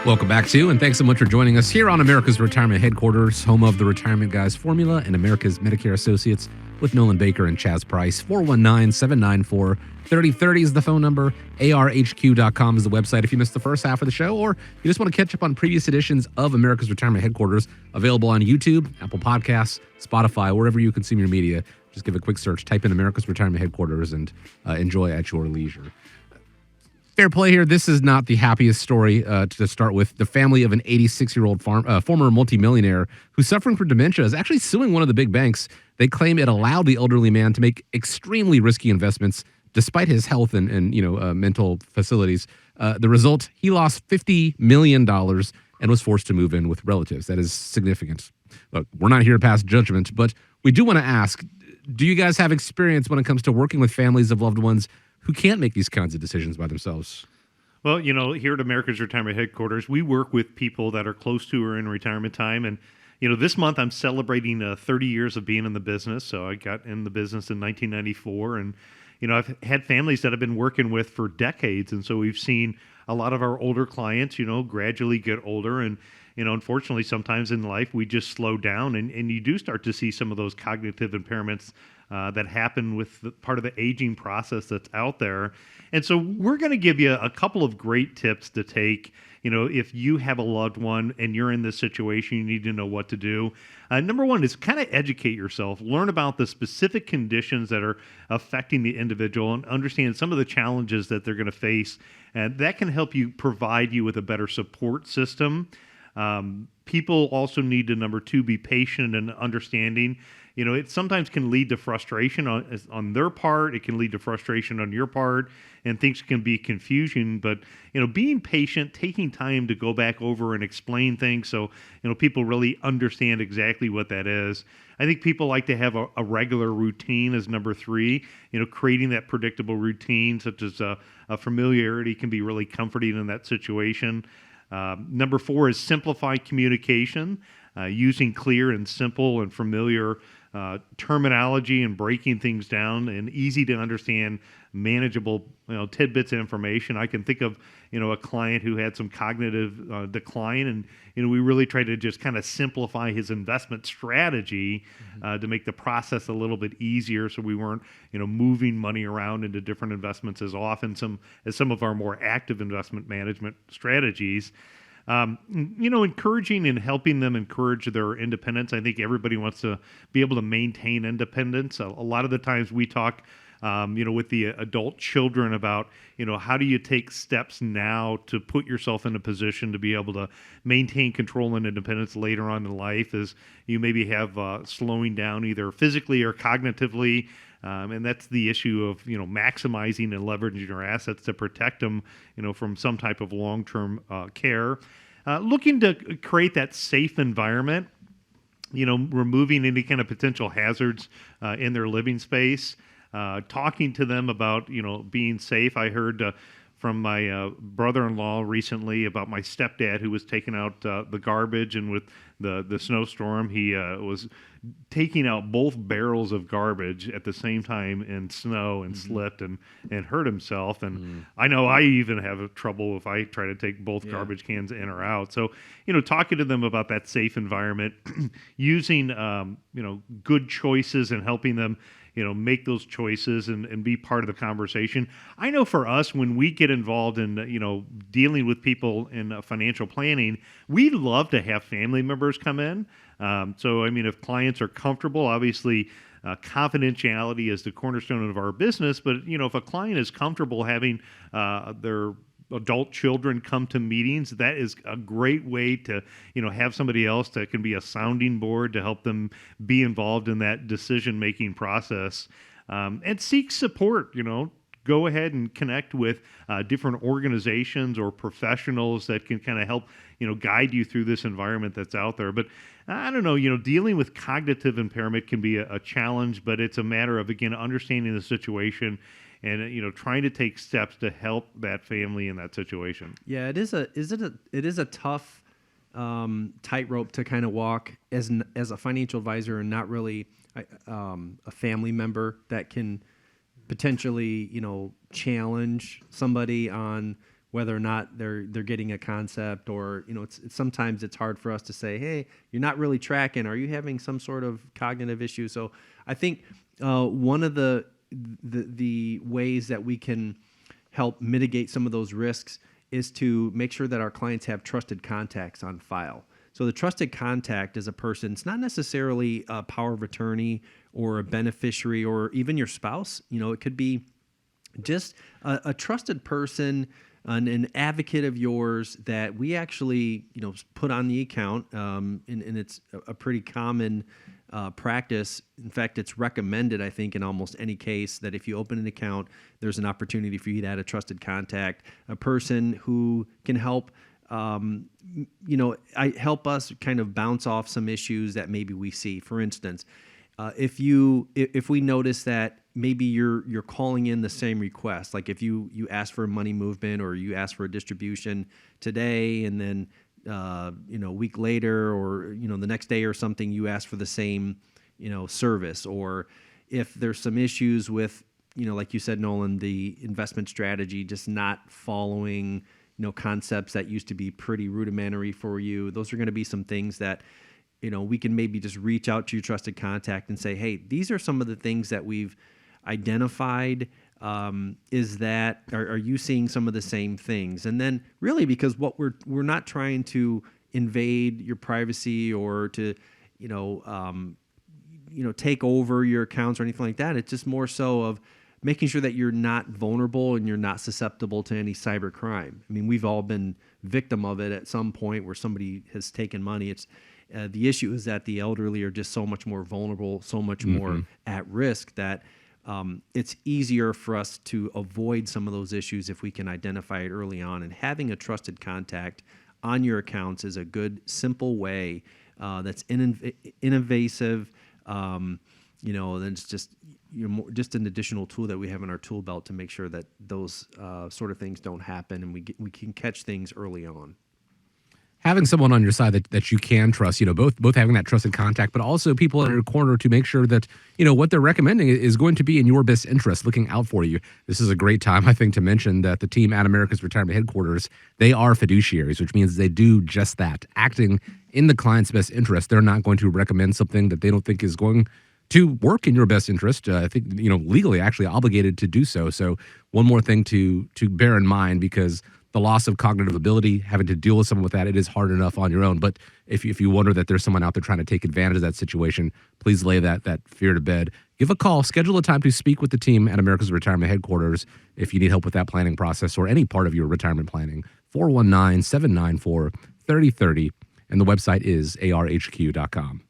Welcome back to, and thanks so much for joining us here on America's Retirement Headquarters, home of the Retirement Guys Formula and America's Medicare Associates with Nolan Baker and Chaz Price. 419-794-3030 is the phone number. ARHQ.com is the website if you missed the first half of the show, or you just want to catch up on previous editions of America's Retirement Headquarters, available on YouTube, Apple Podcasts, Spotify, wherever you consume your media. Just give a quick search, type in America's Retirement Headquarters, and enjoy at your leisure. Fair play here. This is not the happiest story to start with. The family of an 86-year-old former multimillionaire who's suffering from dementia is actually suing one of the big banks. They claim it allowed the elderly man to make extremely risky investments despite his health and mental facilities. The result, he lost $50 million and was forced to move in with relatives. That is significant. Look, we're not here to pass judgment, but we do want to ask, do you guys have experience when it comes to working with families of loved ones who can't make these kinds of decisions by themselves? Well, here at America's Retirement Headquarters, we work with people that are close to or in retirement time. And, this month I'm celebrating 30 years of being in the business. So I got in the business in 1994. And, I've had families that I've been working with for decades. And so we've seen a lot of our older clients, gradually get older. And, unfortunately, sometimes in life we just slow down and you do start to see some of those cognitive impairments that happen with part of the aging process that's out there. And so we're going to give you a couple of great tips to take. If you have a loved one and you're in this situation, you need to know what to do. Number one is kind of educate yourself, learn about the specific conditions that are affecting the individual and understand some of the challenges that they're going to face. And that can help you provide you with a better support system. People also need to, number two, be patient and understanding. It sometimes can lead to frustration on their part. It can lead to frustration on your part, and things can be confusion. But, being patient, taking time to go back over and explain things so, people really understand exactly what that is. I think people like to have a regular routine as number three. Creating that predictable routine, such as a familiarity, can be really comforting in that situation. Number four is simplify communication, using clear and simple and familiar terminology and breaking things down and easy to understand, manageable, tidbits of information. I can think of, a client who had some cognitive decline, and we really tried to just kind of simplify his investment strategy to make the process a little bit easier, so we weren't, moving money around into different investments as often as some of our more active investment management strategies. Encouraging and helping them encourage their independence. I think everybody wants to be able to maintain independence. A lot of the times we talk, with the adult children about, how do you take steps now to put yourself in a position to be able to maintain control and independence later on in life, as you maybe have slowing down either physically or cognitively. And that's the issue of, maximizing and leveraging your assets to protect them, from some type of long-term care. Looking to create that safe environment, removing any kind of potential hazards in their living space. Talking to them about, being safe. I heard from my brother-in-law recently about my stepdad who was taking out the garbage, and with the snowstorm, he was taking out both barrels of garbage at the same time in snow and slipped and hurt himself. And I know I even have trouble if I try to take both garbage cans in or out. So, talking to them about that safe environment, using, good choices and helping them, make those choices and be part of the conversation. I know for us, when we get involved in, dealing with people in financial planning, we love to have family members come in. So, if clients are comfortable, obviously, confidentiality is the cornerstone of our business. But, if a client is comfortable having their adult children come to meetings, that is a great way to, have somebody else that can be a sounding board to help them be involved in that decision-making process. And seek support, go ahead and connect with different organizations or professionals that can kind of help, guide you through this environment that's out there. But I don't know, dealing with cognitive impairment can be a challenge, but it's a matter of, again, understanding the situation and, trying to take steps to help that family in that situation. Yeah, it is a tough tightrope to kind of walk as a financial advisor and not really a family member that can potentially, challenge somebody on whether or not they're getting a concept, or sometimes it's hard for us to say, hey, you're not really tracking. Are you having some sort of cognitive issue? So I think one of the ways that we can help mitigate some of those risks is to make sure that our clients have trusted contacts on file. So the trusted contact is a person. It's not necessarily a power of attorney or a beneficiary or even your spouse. It could be just a trusted person, an advocate of yours that we actually, put on the account, and it's a pretty common practice. In fact, it's recommended, I think, in almost any case that if you open an account, there's an opportunity for you to add a trusted contact, a person who can help, help us kind of bounce off some issues that maybe we see. For instance, if we notice that maybe you're calling in the same request, like if you ask for a money movement or you ask for a distribution today, and then a week later or the next day or something, you ask for the same service, or if there's some issues with like you said, Nolan, the investment strategy just not following concepts that used to be pretty rudimentary for you. Those are going to be some things that we can maybe just reach out to your trusted contact and say, hey, these are some of the things that we've identified. Are you seeing some of the same things? And then really, because what we're not trying to invade your privacy or to take over your accounts or anything like that. It's just more so of making sure that you're not vulnerable and you're not susceptible to any cyber crime. I mean, we've all been victim of it at some point where somebody has taken money. It's the issue is that the elderly are just so much more vulnerable, so much more at risk that it's easier for us to avoid some of those issues if we can identify it early on. And having a trusted contact on your accounts is a good, simple way that's innovative. Then it's just just an additional tool that we have in our tool belt to make sure that those sort of things don't happen, and we can catch things early on. Having someone on your side that you can trust, both having that trusted contact, but also people in your corner to make sure that, what they're recommending is going to be in your best interest, looking out for you. This is a great time, I think, to mention that the team at America's Retirement Headquarters, they are fiduciaries, which means they do just that, acting in the client's best interest. They're not going to recommend something that they don't think is going to work in your best interest. I think, legally actually obligated to do so. So one more thing to bear in mind, because the loss of cognitive ability, having to deal with someone with that, it is hard enough on your own. But if you wonder that there's someone out there trying to take advantage of that situation, please lay that fear to bed. Give a call, schedule a time to speak with the team at America's Retirement Headquarters if you need help with that planning process or any part of your retirement planning. 419-794-3030, and the website is arhq.com.